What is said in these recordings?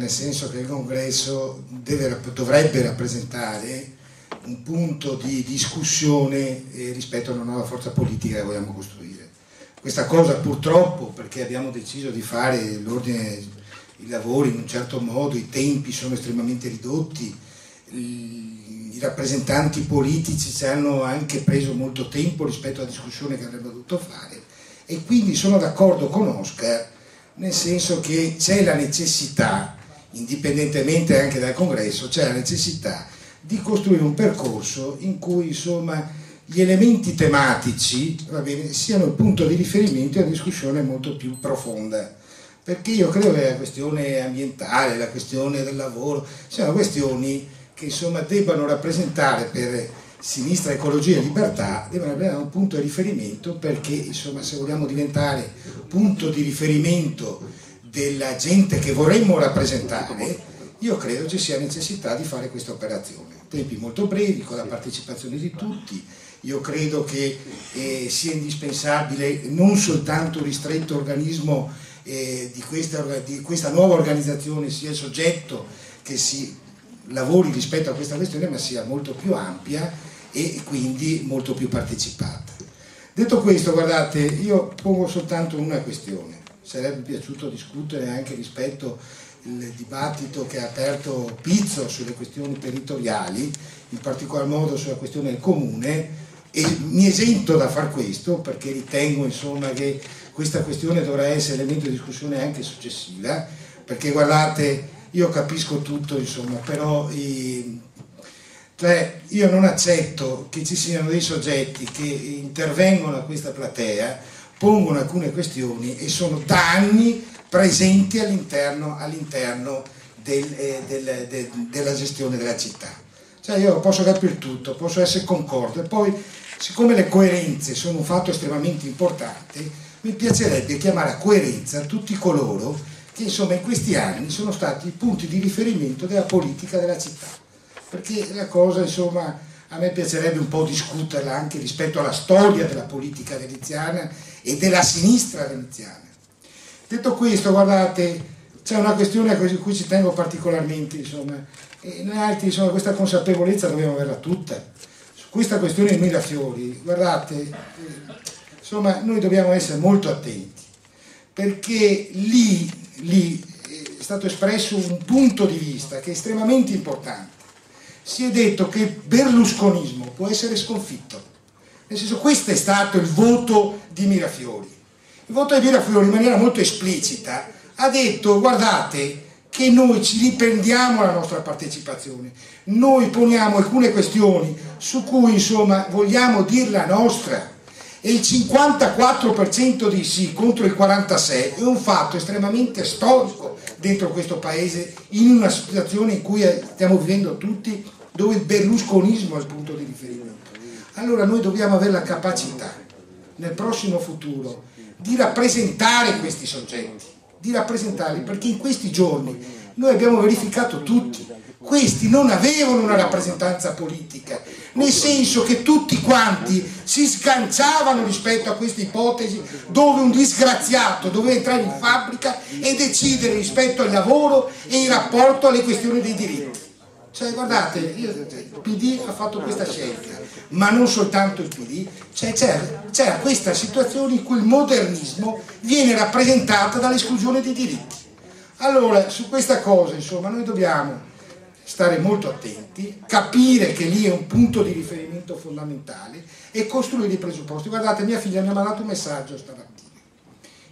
nel senso che il congresso dovrebbe rappresentare un punto di discussione rispetto a una nuova forza politica che vogliamo costruire. Questa cosa purtroppo, perché abbiamo deciso di fare i lavori in un certo modo, i tempi sono estremamente ridotti, i rappresentanti politici ci hanno anche preso molto tempo rispetto alla discussione che avremmo dovuto fare, e quindi sono d'accordo con Oscar, nel senso che c'è la necessità, indipendentemente anche dal congresso, c'è la necessità di costruire un percorso in cui insomma gli elementi tematici, va bene, siano il punto di riferimento a una discussione molto più profonda, perché io credo che la questione ambientale, la questione del lavoro siano questioni che insomma debbano rappresentare per Sinistra, Ecologia e Libertà, devono avere un punto di riferimento, perché insomma se vogliamo diventare punto di riferimento della gente che vorremmo rappresentare, io credo ci sia necessità di fare questa operazione. Tempi molto brevi, con la partecipazione di tutti. Io credo che sia indispensabile non soltanto un ristretto organismo di questa nuova organizzazione sia il soggetto che si lavori rispetto a questa questione, ma sia molto più ampia e quindi molto più partecipata. Detto questo, guardate, io pongo soltanto una questione. Sarebbe piaciuto discutere anche rispetto al dibattito che ha aperto Pizzo sulle questioni territoriali, in particolar modo sulla questione del comune, e mi esento da far questo perché ritengo insomma che questa questione dovrà essere elemento di discussione anche successiva, perché guardate, io capisco tutto insomma, però io non accetto che ci siano dei soggetti che intervengono a questa platea, pongono alcune questioni e sono da anni presenti all'interno della gestione della città. Cioè io posso capire tutto, posso essere concorde, poi siccome le coerenze sono un fatto estremamente importante, mi piacerebbe chiamare a coerenza tutti coloro che insomma in questi anni sono stati punti di riferimento della politica della città, perché la cosa insomma a me piacerebbe un po' discuterla anche rispetto alla storia della politica veneziana e della sinistra veneziana. Detto questo, guardate, c'è una questione a cui ci tengo particolarmente, insomma, e noi altri, insomma, questa consapevolezza dobbiamo averla tutta. Su questa questione dei Mirafiori, guardate, insomma, noi dobbiamo essere molto attenti, perché lì è stato espresso un punto di vista che è estremamente importante. Si è detto che il berlusconismo può essere sconfitto, nel senso, questo è stato il voto di Mirafiori. Il voto di Mirafiori in maniera molto esplicita ha detto: guardate che noi ci riprendiamo la nostra partecipazione, noi poniamo alcune questioni su cui insomma vogliamo dir la nostra, e il 54% di sì contro il 46% è un fatto estremamente storico dentro questo paese, in una situazione in cui stiamo vivendo tutti, dove il berlusconismo è il punto di riferimento. Allora noi dobbiamo avere la capacità nel prossimo futuro di rappresentare questi soggetti, di rappresentarli, perché in questi giorni noi abbiamo verificato tutti, questi non avevano una rappresentanza politica, nel senso che tutti quanti si sganciavano rispetto a questa ipotesi dove un disgraziato doveva entrare in fabbrica e decidere rispetto al lavoro e in rapporto alle questioni dei diritti. Cioè guardate, il PD ha fatto questa scelta, ma non soltanto il PD, c'era questa situazione in cui il modernismo viene rappresentato dall'esclusione dei diritti. Allora su questa cosa insomma noi dobbiamo stare molto attenti, capire che lì è un punto di riferimento fondamentale e costruire i presupposti. Guardate, mia figlia mi ha mandato un messaggio stamattina,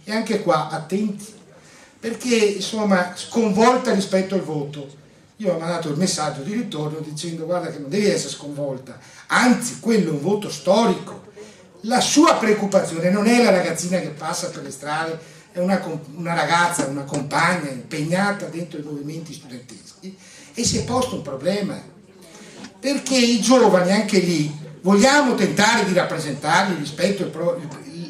e anche qua attenti, perché insomma sconvolta rispetto al voto. Io ho mandato il messaggio di ritorno dicendo: guarda che non devi essere sconvolta, anzi quello è un voto storico. La sua preoccupazione non è la ragazzina che passa per le strade, è una ragazza, una compagna impegnata dentro i movimenti studenteschi, e si è posto un problema, perché i giovani anche lì vogliamo tentare di rappresentarli rispetto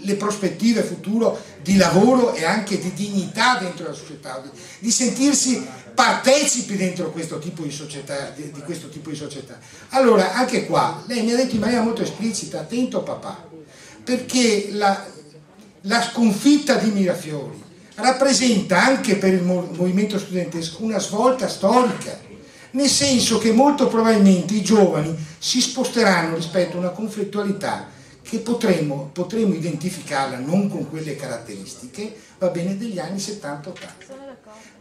alle prospettive futuro di lavoro e anche di dignità dentro la società, di sentirsi partecipi dentro questo tipo di società, di questo tipo di società. Allora anche qua lei mi ha detto in maniera molto esplicita: attento papà, perché la sconfitta di Mirafiori rappresenta anche per il movimento studentesco una svolta storica, nel senso che molto probabilmente i giovani si sposteranno rispetto a una conflittualità che potremmo identificarla non con quelle caratteristiche, va bene, degli anni 70-80.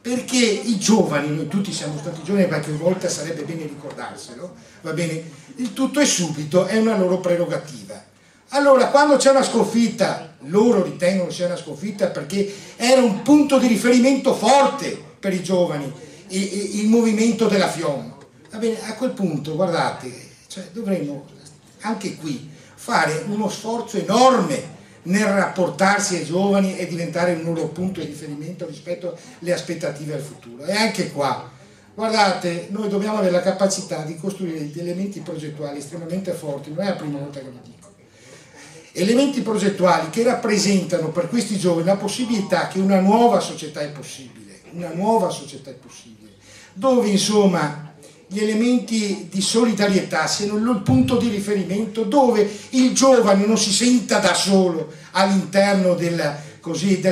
Perché i giovani, noi tutti siamo stati giovani, qualche volta sarebbe bene ricordarselo, va bene, il tutto è subito, è una loro prerogativa. Allora, quando c'è una sconfitta, loro ritengono sia una sconfitta perché era un punto di riferimento forte per i giovani, il movimento della FIOM. Va bene, a quel punto, guardate, cioè, dovremmo anche qui fare uno sforzo enorme nel rapportarsi ai giovani e diventare un loro punto di riferimento rispetto alle aspettative al futuro. E anche qua, guardate, noi dobbiamo avere la capacità di costruire degli elementi progettuali estremamente forti, non è la prima volta che lo dico, elementi progettuali che rappresentano per questi giovani la possibilità che una nuova società è possibile, dove insomma gli elementi di solidarietà siano il punto di riferimento, dove il giovane non si senta da solo all'interno della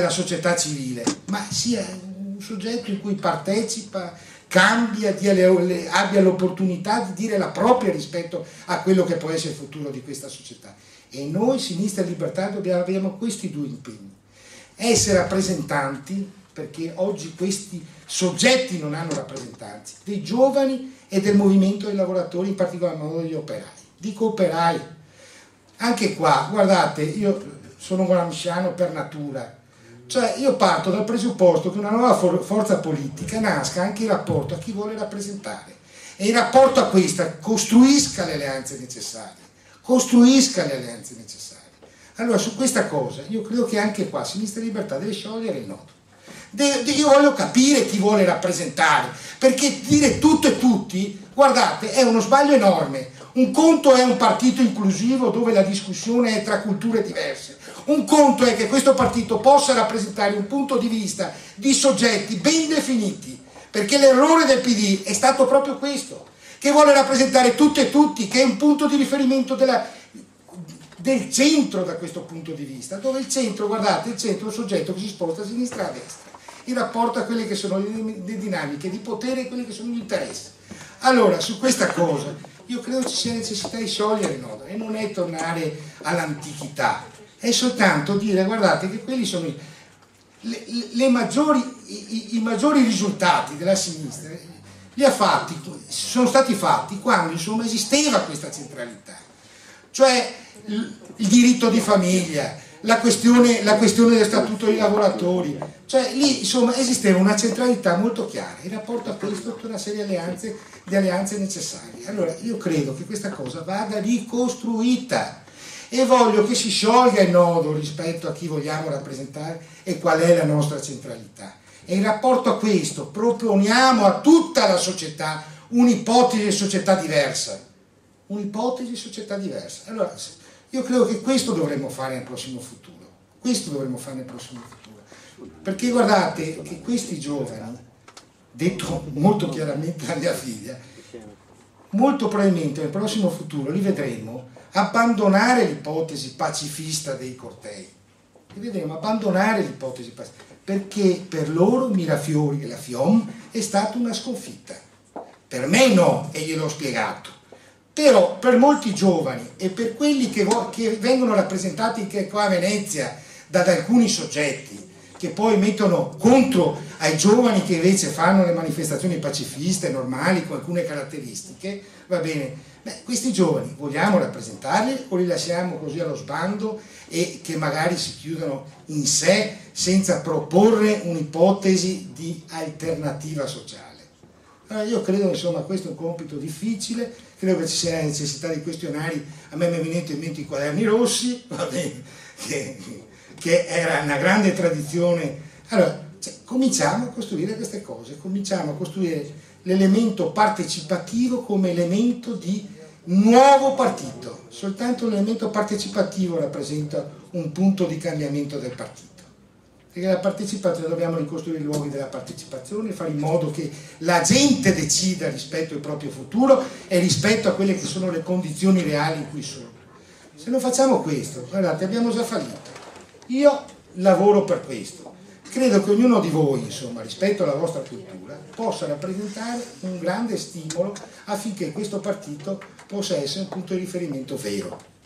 società civile, ma sia un soggetto in cui partecipa, cambia, abbia l'opportunità di dire la propria rispetto a quello che può essere il futuro di questa società. E noi, Sinistra e Libertà, abbiamo questi due impegni: essere rappresentanti, perché oggi questi soggetti non hanno rappresentanti, dei giovani e del movimento dei lavoratori, in particolar modo degli operai. Dico operai, anche qua, guardate, io sono gramsciano per natura, cioè io parto dal presupposto che una nuova forza politica nasca anche in rapporto a chi vuole rappresentare, e in rapporto a questa costruisca le alleanze necessarie. Allora, su questa cosa io credo che anche qua Sinistra e Libertà deve sciogliere il nodo. Io voglio capire chi vuole rappresentare, perché dire tutto e tutti, guardate, è uno sbaglio enorme. Un conto è un partito inclusivo dove la discussione è tra culture diverse, un conto è che questo partito possa rappresentare un punto di vista di soggetti ben definiti, perché l'errore del PD è stato proprio questo, che vuole rappresentare tutto e tutti, che è un punto di riferimento del centro da questo punto di vista, dove il centro, guardate, il centro è un soggetto che si sposta a sinistra e a destra in rapporto a quelle che sono le dinamiche di potere e quelli che sono gli interessi. Allora, su questa cosa io credo ci sia necessità di sciogliere il nodo, e non è tornare all'antichità, è soltanto dire, guardate, che quelli sono i maggiori risultati della sinistra sono stati fatti quando insomma esisteva questa centralità, cioè il diritto di famiglia, la questione del statuto dei lavoratori, cioè lì insomma esisteva una centralità molto chiara in rapporto a questo, tutta una serie di alleanze necessarie. Allora io credo che questa cosa vada ricostruita e voglio che si sciolga il nodo rispetto a chi vogliamo rappresentare e qual è la nostra centralità, e in rapporto a questo proponiamo a tutta la società un'ipotesi di società diversa. Allora io credo che questo dovremmo fare nel prossimo futuro, perché guardate che questi giovani, detto molto chiaramente a mia figlia, molto probabilmente nel prossimo futuro li vedremo abbandonare l'ipotesi pacifista dei cortei, perché per loro Mirafiori e la FIOM è stata una sconfitta. Per me no, e gliel'ho spiegato. Però per molti giovani e per quelli che vengono rappresentati qua a Venezia da alcuni soggetti che poi mettono contro ai giovani che invece fanno le manifestazioni pacifiste, normali, con alcune caratteristiche, va bene, questi giovani vogliamo rappresentarli o li lasciamo così allo sbando e che magari si chiudono in sé senza proporre un'ipotesi di alternativa sociale? Allora io credo insomma questo è un compito difficile, credo che ci sia la necessità di questionari. A me mi è venuto in mente i quaderni rossi, va bene, che era una grande tradizione. Allora cominciamo a costruire queste cose, cominciamo a costruire l'elemento partecipativo come elemento di nuovo partito. Soltanto l'elemento partecipativo rappresenta un punto di cambiamento del partito. Perché la partecipazione, dobbiamo ricostruire i luoghi della partecipazione, fare in modo che la gente decida rispetto al proprio futuro e rispetto a quelle che sono le condizioni reali in cui sono. Se non facciamo questo, guardate, abbiamo già fallito. Io lavoro per questo. credo che ognuno di voi, insomma, rispetto alla vostra cultura, possa rappresentare un grande stimolo affinché questo partito possa essere un punto di riferimento vero.